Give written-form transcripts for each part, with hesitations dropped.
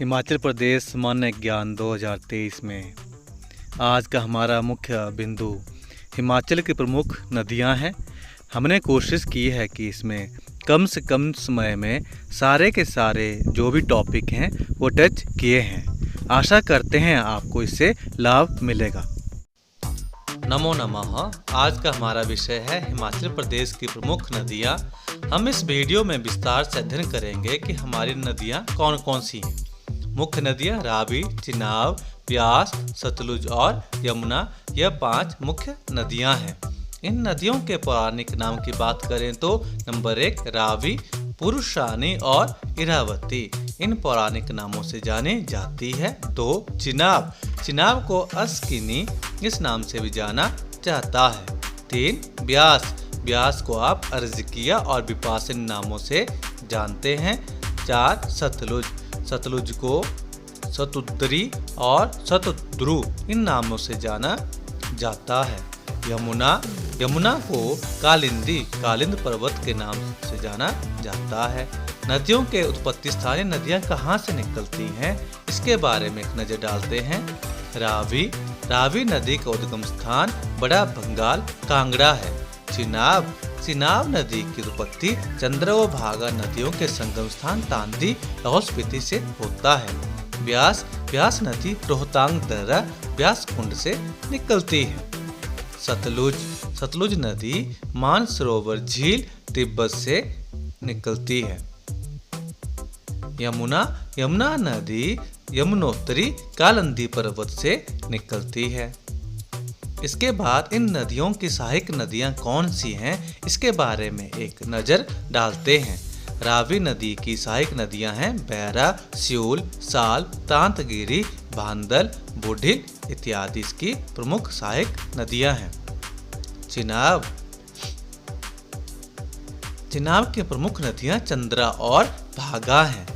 हिमाचल प्रदेश सामान्य ज्ञान 2023 में आज का हमारा मुख्य बिंदु हिमाचल की प्रमुख नदियां हैं। हमने कोशिश की है कि इसमें कम से कम समय में सारे के सारे जो भी टॉपिक हैं वो टच किए हैं। आशा करते हैं आपको इससे लाभ मिलेगा। नमो नमः। आज का हमारा विषय है हिमाचल प्रदेश की प्रमुख नदियां। हम इस वीडियो में विस्तार से अध्ययन करेंगे कि हमारी नदियां कौन कौन सी हैं। मुख्य नदियां रावी, चिनाब, ब्यास, सतलुज और यमुना, यह 5 मुख्य नदियां हैं। इन नदियों के पौराणिक नाम की बात करें तो नंबर 1 रावी, पुरुषानी और इरावती इन पौराणिक नामों से जानी जाती है। 2 चिनाब, चिनाब को अस्किनी इस नाम से भी जाना जाता है। 3 ब्यास, ब्यास को आप अर्जिकिया और विपासन नामों से जानते हैं। 4 सतलुज, सतलुज को सतुद्री और सतद्रु इन नामों से जाना जाता है। यमुना, यमुना को कालिंदी, कालिंद पर्वत के नाम से जाना जाता है। नदियों के उत्पत्ति स्थानीय नदियां कहाँ से निकलती हैं, इसके बारे में एक नज़र डालते हैं। रावी, रावी नदी का उद्गम स्थान बड़ा बंगाल कांगड़ा है। चिनाब, चिनाब नदी की उत्पत्ति चंद्रभागा नदियों के संगम स्थान तांदी लाहौल स्पीति से होता है। ब्यास, ब्यास नदी रोहतांग दर्रा ब्यास कुंड से निकलती है। सतलुज, सतलुज नदी मानसरोवर झील तिब्बत से निकलती है। यमुना, यमुना नदी यमुनोत्री कालिंदी पर्वत से निकलती है। इसके बाद इन नदियों की सहायक नदियां कौन सी हैं, इसके बारे में एक नज़र डालते हैं। रावी नदी की सहायक नदियां हैं बैरा, स्यूल, साल, तांतगिरी, भांदल, बुढ़िल इत्यादि इसकी प्रमुख सहायक नदियां हैं। चिनाब, चिनाब की प्रमुख नदियां चंद्रा और भागा हैं।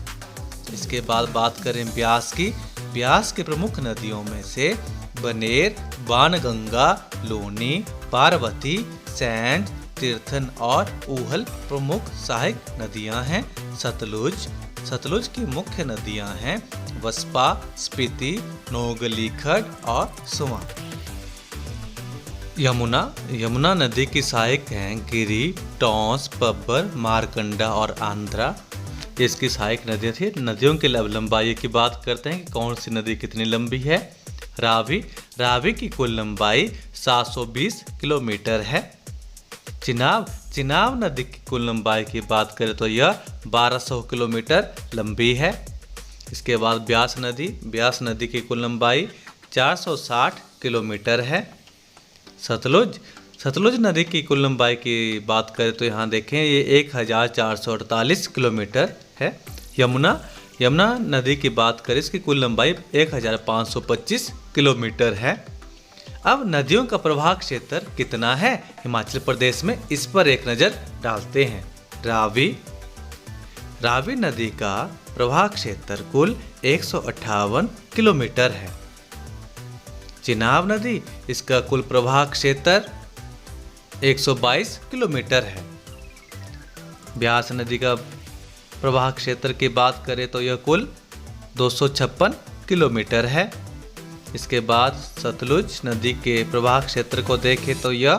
इसके बाद बात करें ब्यास की, ब्यास की प्रमुख नदियों में से बनेर, बाणगंगा, लूनी, पार्वती, सैंड, तीर्थन और ऊहल प्रमुख सहायक नदियां हैं। सतलुज, सतलुज की मुख्य नदियां हैं वस्पा, स्पीति, नोगलीखड और सुआ। यमुना, यमुना नदी की सहायक हैं गिरी, टॉन्स, पब्बर, मारकंडा और आंध्रा। इसकी सहायक नदियां थी। नदियों की लंबाई की बात करते हैं कि कौन सी नदी कितनी लंबी है। रावी, रावी की कुल लंबाई 720 किलोमीटर है। चिनाब, चिनाब नदी की कुल लंबाई की बात करें तो यह 1200 किलोमीटर लंबी है। इसके बाद ब्यास नदी, ब्यास नदी की कुल लंबाई 460 किलोमीटर है। सतलुज, सतलुज नदी की कुल लंबाई की बात करें तो यहाँ देखें ये 1448 किलोमीटर है। यमुना, यमुना नदी की बात करें इसकी कुल लंबाई 1525 किलोमीटर है। अब नदियों का प्रवाह क्षेत्र कितना है हिमाचल प्रदेश में, इस पर एक नज़र डालते हैं। रावी, रावी नदी का प्रवाह क्षेत्र कुल 158 किलोमीटर है। चिनाब नदी, इसका कुल प्रवाह क्षेत्र 122 किलोमीटर है। ब्यास नदी का प्रवाह क्षेत्र की बात करें तो यह कुल 256 किलोमीटर है। इसके बाद सतलुज नदी के प्रवाह क्षेत्र को देखें तो यह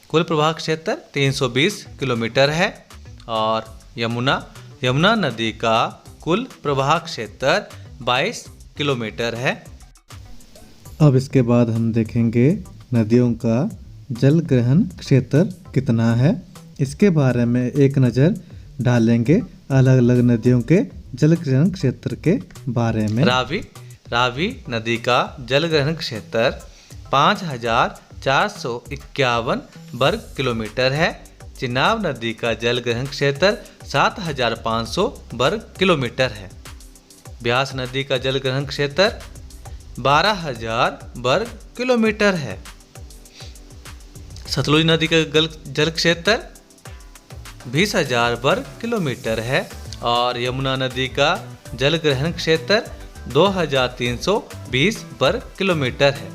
कुल प्रवाह क्षेत्र 320 किलोमीटर है। और यमुना, यमुना नदी का कुल प्रवाह क्षेत्र 22 किलोमीटर है। अब इसके बाद हम देखेंगे नदियों का जल ग्रहण क्षेत्र कितना है, इसके बारे में एक नज़र डालेंगे अलग अलग नदियों के जल ग्रहण क्षेत्र के बारे में। रावी, रावी नदी का जल ग्रहण क्षेत्र 5451 वर्ग किलोमीटर है। चिनाब नदी का जल ग्रहण क्षेत्र 7500 वर्ग किलोमीटर है। ब्यास नदी का जल ग्रहण क्षेत्र 12000 वर्ग किलोमीटर है। सतलुज नदी का जल क्षेत्र 20,000 वर्ग किलोमीटर है। और यमुना नदी का जल ग्रहण क्षेत्र 2320 वर्ग किलोमीटर है।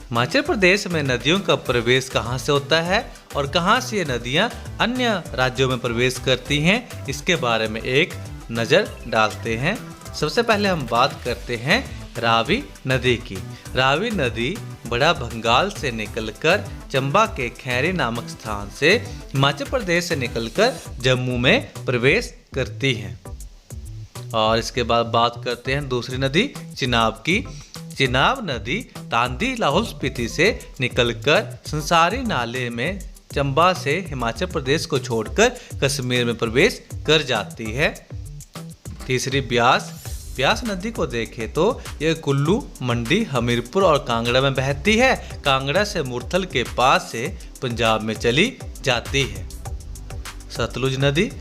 हिमाचल प्रदेश में नदियों का प्रवेश कहाँ से होता है और कहाँ से ये नदियाँ अन्य राज्यों में प्रवेश करती हैं, इसके बारे में एक नज़र डालते हैं। सबसे पहले हम बात करते हैं रावी नदी की। रावी नदी बड़ा भंगाल से निकलकर चंबा के खैरी नामक स्थान से हिमाचल प्रदेश से निकलकर जम्मू में प्रवेश करती है। और इसके बाद बात करते हैं दूसरी नदी चिनाब की। चिनाब नदी तांदी लाहौल स्पीति से निकलकर संसारी नाले में चंबा से हिमाचल प्रदेश को छोड़कर कश्मीर में प्रवेश कर जाती है। तीसरी ब्यास। ब्यास नदी को देखें तो यह कुल्लू, मंडी, हमीरपुर और कांगड़ा में बहती है। कांगड़ा से मुरथल के पास से पंजाब में चली जाती है। सतलुज नदी।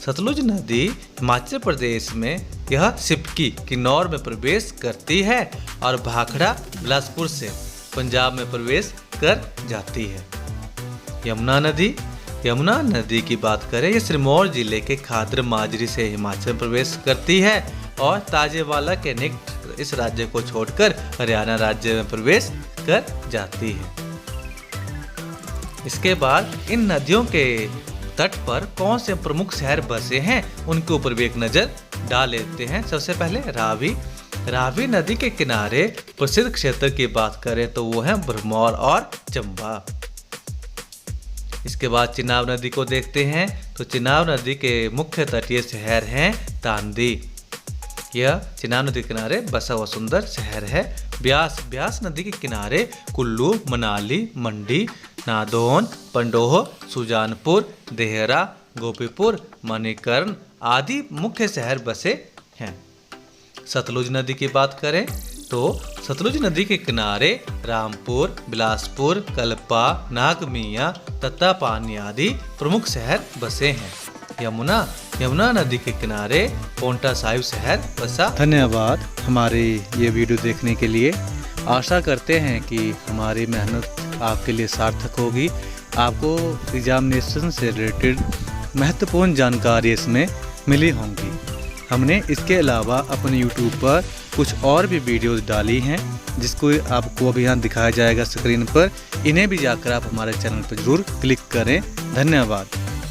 सतलुज नदी हिमाचल प्रदेश में यह सिपकी, किन्नौर में प्रवेश करती है और भाखड़ा, बिलासपुर से पंजाब में प्रवेश कर जाती है। यमुना नदी। यमुना नदी की बात करें, यह सिरमौर जिले के खादर माजरी से हिमाचल में प्रवेश करती है और ताजेवाला के निकट इस राज्य को छोड़कर हरियाणा राज्य में प्रवेश कर जाती है। इसके बाद इन नदियों के तट पर कौन से प्रमुख शहर बसे हैं उनके ऊपर भी एक नजर डाल लेते हैं। सबसे पहले रावी। रावी नदी के किनारे प्रसिद्ध क्षेत्र की बात करें तो वो है भरमौर और चंबा। इसके बाद चिनाब नदी को देखते हैं तो चिनाब नदी के मुख्य तटीय शहर हैं तांदी। यह चिनाब नदी के किनारे बसा हुआ सुंदर शहर है। ब्यास। ब्यास नदी के किनारे कुल्लू, मनाली, मंडी, नादौन, पंडोह, सुजानपुर, देहरा, गोपीपुर, मणिकर्ण आदि मुख्य शहर बसे हैं। सतलुज नदी की बात करें तो सतलुज नदी के किनारे रामपुर, बिलासपुर, कल्पा, नागमिया, तत्तापानी आदि प्रमुख शहर बसे हैं। यमुना। यमुना नदी के किनारे पोंटा साहिब शहर बसा। धन्यवाद हमारी ये वीडियो देखने के लिए। आशा करते हैं कि हमारी मेहनत आपके लिए सार्थक होगी। आपको एग्जामिनेशन से रिलेटेड महत्वपूर्ण जानकारी इसमें मिली होंगी। हमने इसके अलावा अपने YouTube पर कुछ और भी वीडियोस डाली हैं जिसको आपको अभी यहाँ दिखाया जाएगा स्क्रीन पर। इन्हें भी जाकर आप हमारे चैनल पर जरूर क्लिक करें। धन्यवाद।